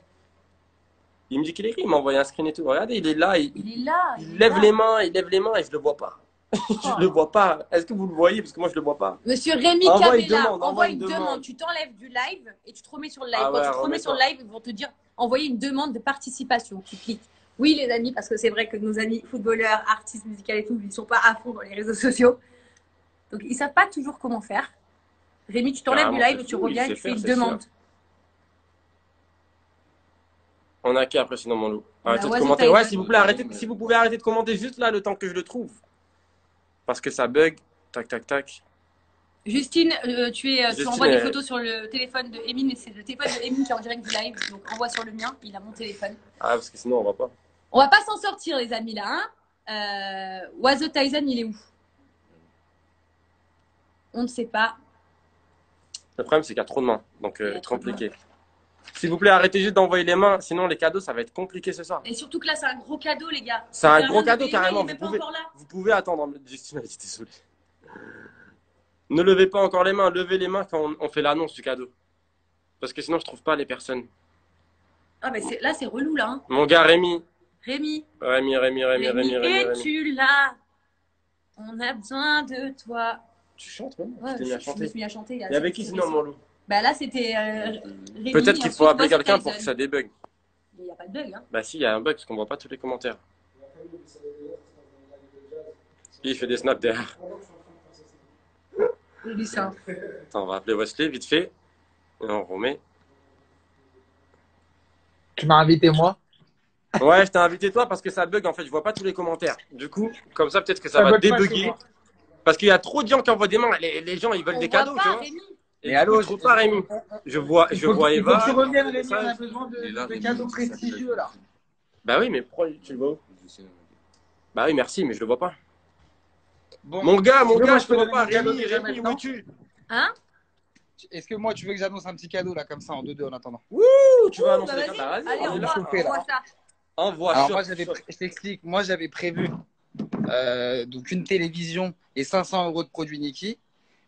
Il me dit qu'il écrit, il m'a envoyé un screen et tout. Regardez, il est là, Il est là. il lève les mains et je le vois pas. Je le vois pas. Est-ce que vous le voyez? Parce que moi, je le vois pas. Monsieur Rémi Envoie une Cabella, demande, envoie une demande. Tu t'enlèves du live et tu te remets sur le live. Ah Quand ouais, tu te remets sur le live, ils vont te dire envoyer une demande de participation. Tu cliques. Oui, les amis, parce que c'est vrai que nos amis footballeurs, artistes musicaux et tout, ils sont pas à fond dans les réseaux sociaux. Donc, ils savent pas toujours comment faire. Rémi, tu t'enlèves du Carrément, live c'est et tu fou, reviens il et tu sait fais une faire, c'est demande. sûr. On a qui après sinon, mon loup? On a Arrêtez de Oiseau commenter. Tyson. Ouais, s'il vous plaît, arrêtez. Si vous pouvez arrêter de commenter juste là le temps que je le trouve. Parce que ça bug. Tac, tac, tac. Justine, tu Justine, envoies des photos sur le téléphone de Emine et c'est le téléphone de Emine qui est en direct du live. Donc, envoie sur le mien. Il a mon téléphone. Ah, parce que sinon, on va pas. On va pas s'en sortir, les amis, là. Hein. Oiseau Tyson, il est où? On ne sait pas. Le problème, c'est qu'il y a trop de mains. Donc, Il y a trop de compliqué. S'il vous plaît, arrêtez juste d'envoyer les mains. Sinon, les cadeaux, ça va être compliqué ce soir. Et surtout que là, c'est un gros cadeau, les gars. C'est un Il y a gros rien de cadeau, payé, carrément. il est même pas encore là. Vous pouvez attendre. Justine a dit désolé. Ne levez pas encore les mains. Levez les mains quand on fait l'annonce du cadeau. Parce que sinon, je trouve pas les personnes. Ah, mais là, c'est relou, là. Hein. Mon gars, Rémi. Rémi. Rémi. Es-tu là? On a besoin de toi. Tu chantes même? Ouais, Tu t'es mis à je chanter. me suis mis à chanter. Il y avait qui sinon, mon loup? Bah là, c'était Rémi. Peut-être qu'il faut ensuite, appeler Oiseau quelqu'un pour Tyson. que ça débug. Il n'y a pas de bug, hein. Bah si, il y a un bug parce qu'on voit pas tous les commentaires. Il fait des snaps derrière. Lui, ça. Attends, on va appeler Wesley vite fait. Et on remet. Tu m'as invité moi? Ouais, je t'ai invité toi parce que ça bug en fait, je vois pas tous les commentaires. Du coup, comme ça peut-être que ça Ça va bug pas chez débugger. moi. Parce qu'il y a trop de gens qui envoient des mains. Les gens ils veulent On des voit cadeaux, pas, tu vois. Rémi. Et Mais du coup, allô, je trouve pas Rémi. Je vois Il faut que Eva. tu reviennes, Rémi, Ça, on a besoin Il est là, de Rémi, cadeaux il s'appelle- prestigieux là. Bah oui, mais pourquoi tu le vois où? Bah oui, merci, mais je le vois pas. Bon, Mon gars, tu veux, moi, je te vois donner pas. mon cadeau Rémi, déjà Rémi, où maintenant es-tu? Hein? Est-ce que moi tu veux que j'annonce un petit cadeau là comme ça en 2-2 en attendant? Ouh, tu vas annoncer Bah, les vas-y. cadeaux. Vas-y, Allez, on est là. envoie ça. Envoie Alors chaud, moi chaud. je t'explique, moi j'avais prévu donc une télévision et 500 € de produits Nike,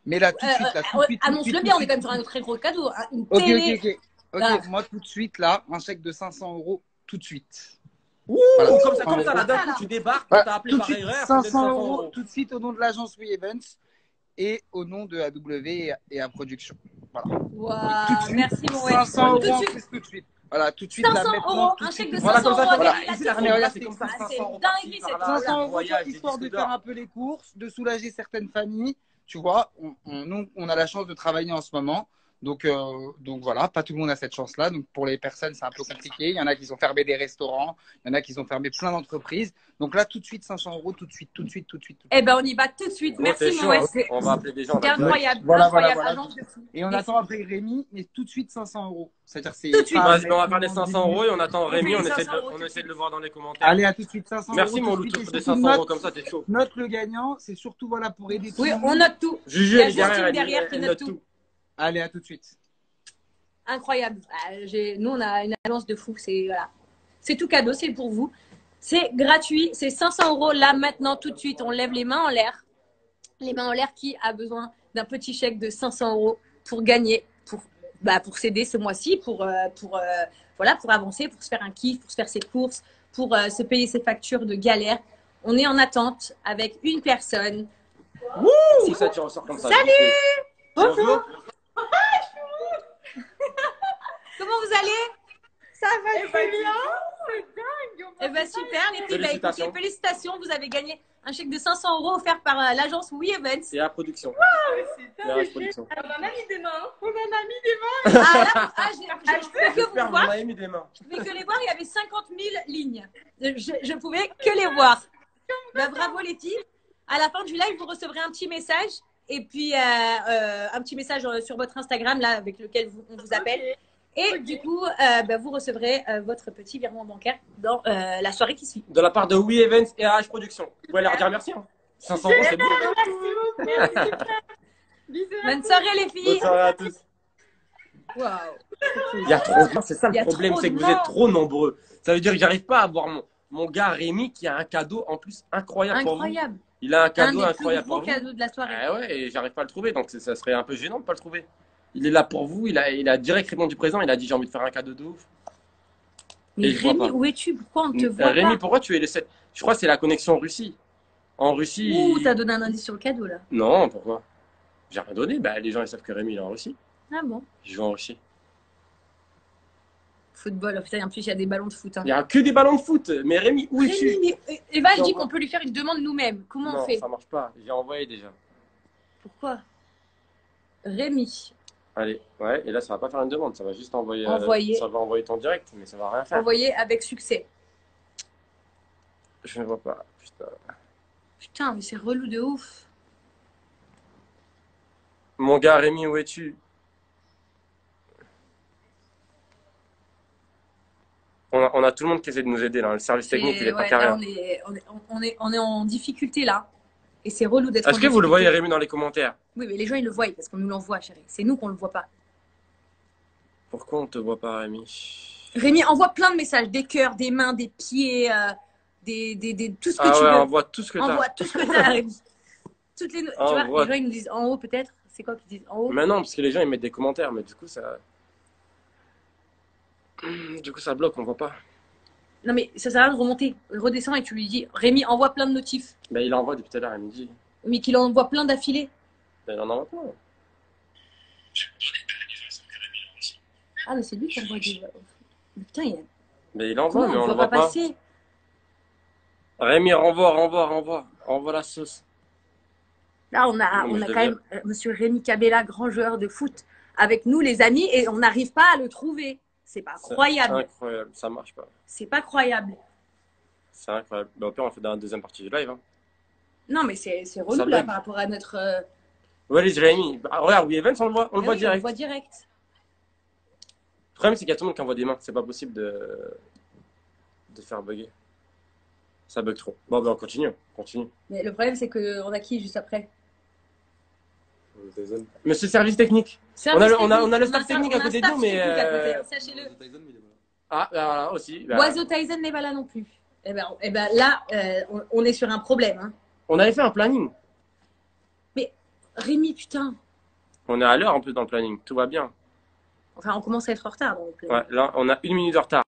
mais là tout de suite, là, tout de suite, Annonce-le bien, on est quand même sur un très gros cadeau. Hein. Une Ok, télé. ok. Voilà. Moi tout de suite là, un chèque de 500 € tout de suite. Ouh, Voilà. comme ça, là, d'un coup, tu débarques, Voilà, t'as appelé tout de par suite, erreur, 500 peut-être 500 € €. tout de suite au nom de l'agence We Events. et au nom de AW et à Production. Voilà. Wow, Tout de suite, merci mon ouais. 500 euros Tout de en suite. plus tout de suite. Voilà, tout de suite. 500 là, maintenant, euros, tout de un chèque suite. de Voilà, 500 euros. voilà. Voilà. Ici, regarde, c'est comme ça, Ah, 500 c'est euros dinguerie cette 500 euros voyage, histoire des de disques faire d'or. un peu les courses, de soulager certaines familles. Tu vois, nous, on a la chance de travailler en ce moment. Donc voilà, pas tout le monde a cette chance-là. Donc pour les personnes, c'est un peu compliqué. Il y en a qui ont fermé des restaurants, il y en a qui ont fermé plein d'entreprises. Donc là, tout de suite, 500 euros, tout de suite. Eh ben, on y va tout de suite. Gros, Merci t'es mon chaud, ouais. hein. On va appeler des gens. C'est incroyable. Voilà. Agence de fou. Et on Merci. attend après Rémi, mais tout de suite 500 euros. C'est-à-dire c'est Tout de suite. Vas-y, on va faire les 500 euros et on attend Rémi. fait On les essaie 500 euros on tout de essaie de suite. le voir dans les commentaires. Allez, à tout de suite, 500 Merci euros. mon loup, pour des 500 euros comme ça, t'es chaud. Note le gagnant, c'est surtout voilà, pour aider tout Oui, le on monde. note tout. Juju, Il y a elle est Justine derrière, qui elle note note tout. tout. Allez, à tout de suite. Incroyable. Nous, on a une agence de fou. C'est tout cadeau, c'est pour vous. C'est gratuit, c'est 500 euros là, maintenant, tout de suite. On lève les mains en l'air. Les mains en l'air qui a besoin d'un petit chèque de 500 euros pour gagner, pour s'aider ce mois-ci, pour avancer, pour se faire un kiff, pour se faire ses courses, pour se payer ses factures de galère. On est en attente avec une personne. Wouh, ça, tu ressors comme ça. Salut! Bonjour. Comment vous allez? Ça va très bien. C'est dingue. Eh ben super, les filles. Félicitations. Écoutez, félicitations. Vous avez gagné un chèque de 500 euros offert par l'agence We Events. Et à production. C'est Et à dingue. production. On en a mis des mains. On en a mis des mains. Je pouvais que J'espère vous qu'on voir. a mis des mains. Je pouvais que les voir. Il y avait 50 000 lignes. Je pouvais que les voir. Ben, bravo les filles. À la fin du live, vous recevrez un petit message. Et puis un petit message sur votre Instagram là, avec lequel on vous appelle. Okay. Et du coup, vous recevrez votre petit virement bancaire dans la soirée qui suit. De la part de We Events et AH Production. Vous pouvez leur dire merci. Hein. 500 euros, c'est bon. Merci beaucoup. Bisous. Bonne soirée les filles. Bonne soirée à tous. Waouh. Il y a trop de... C'est ça Il y le a problème, trop c'est que de vous êtes gens. trop nombreux. Ça veut dire que j'arrive pas à avoir mon gars Rémi qui a un cadeau en plus incroyable pour vous. Incroyable. Il a un cadeau Un des incroyable plus pour gros vous. cadeaux de la soirée. Ah ouais, et j'arrive pas à le trouver, donc ça serait un peu gênant de pas le trouver. Il est là pour vous, il a direct répondu présent, il a dit j'ai envie de faire un cadeau de ouf. Mais Et je vois Rémi, pas. où es-tu? Pourquoi on ne te voit Rémi, pas? pourquoi tu es le 7? Je crois que c'est la connexion Russie. En Russie. Ouh, t'as donné un indice sur le cadeau là. Non, pourquoi? J'ai rien donné. Bah, les gens ils savent que Rémi il est en Russie. Ah bon? Il joue en Russie. Football, oh, putain, en plus il y a des ballons de foot. Hein. Il n'y a que des ballons de foot. Mais Rémi, où es-tu? Rémi, mais Eva, je dis Non. qu'on peut lui faire une demande nous-mêmes. Comment Non, on fait? ça marche pas. J'ai envoyé déjà. Pourquoi? Rémi, Allez, ouais, et là ça va pas faire une demande, ça va juste envoyer. Envoyer. Ça va envoyer ton direct, mais ça va rien faire. envoyé avec succès. Je ne vois pas. Putain. Putain, mais c'est relou de ouf. Mon gars Rémi, où es-tu? On a tout le monde qui essaie de nous aider là. Le service technique, il est pas Ouais, carré. là, on est en difficulté là. Et c'est relou d'être en Est-ce que vous le difficulté. voyez Rémi dans les commentaires? Oui, mais les gens ils le voient parce qu'on nous l'envoie, chérie. C'est nous qu'on le voit pas. Pourquoi on te voit pas Rémi? Rémi, envoie plein de messages, des cœurs, des mains, des pieds, tout ce que Ah tu ouais, veux. envoie tout ce que t'as. Envoie tout ce que tu as, Rémi. Toutes les, tu vois, Envoie. les gens ils nous disent en haut peut-être. C'est quoi qu'ils disent en haut? Mais non, parce que les gens ils mettent des commentaires, mais du coup ça bloque, on voit pas. Non mais ça sert à rien de remonter. Redescends et tu lui dis Rémi, envoie plein de notifs. Ben il envoie depuis tout à l'heure, il me dit. Mais qu'il envoie plein d'affilée. Ben il en envoie pas. Ah mais c'est lui qui envoie des. Mais putain, Mais il envoie, comment mais on on ne le voit voit pas pas. passer? Rémi, renvoie la sauce. Là, on a Non, mais je quand deviens- même Monsieur Rémi Cabella, grand joueur de foot, avec nous, les amis, et on n'arrive pas à le trouver. C'est pas C'est croyable. incroyable, ça marche pas. C'est pas croyable. C'est incroyable. Ben, au pire, on fait dans la deuxième partie du live. Hein. Non, mais c'est relou Ça là bug. par rapport à notre. Ouais, les Rémi. Bah, regarde, oui, Evans, on le voit, Ah oui, direct. On le voit direct. Le problème, c'est qu'il y a tout le monde qui envoie des mains. C'est pas possible de faire bugger. Ça bug trop. Bon, ben, on continue. Mais le problème, c'est qu'on a qui juste après? Monsieur service technique. On a le staff technique à côté de nous, mais. Sachez-le. Ah, ben, voilà, aussi. Ben, Oiseau Tyson n'est pas là non plus. Eh ben là, on est sur un problème. Hein. on avait fait un planning. Mais Rémi, putain. On est à l'heure en plus dans le planning. Tout va bien. Enfin, on commence à être en retard. Donc, Ouais, là, on a 1 minute de retard.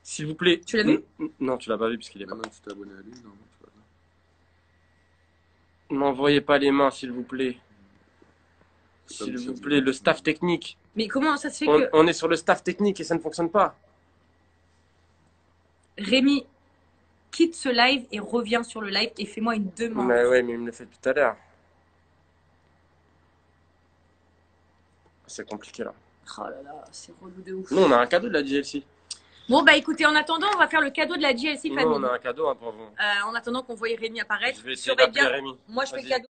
S'il vous plaît. Tu l'as vu? Non, tu l'as pas vu puisqu'il est pas. Non, tu t'es abonné à lui, non, tu N'envoyez pas les mains, s'il vous plaît. S'il vous plaît, le staff technique. Mais comment ça se fait que... On est sur le staff technique et ça ne fonctionne pas. Rémi, quitte ce live et reviens sur le live et fais-moi une demande. Mais ouais, mais il me le fait tout à l'heure. C'est compliqué là. Oh là là, c'est relou de ouf. Nous, on a un cadeau de la JLC. Bon, bah écoutez, en attendant, on va faire le cadeau de la JLC famille. Nous, on a un cadeau hein, pour vous. En attendant qu'on voie Rémi apparaître. Je vais essayer d'appeler Rémi. Moi, je fais cadeau.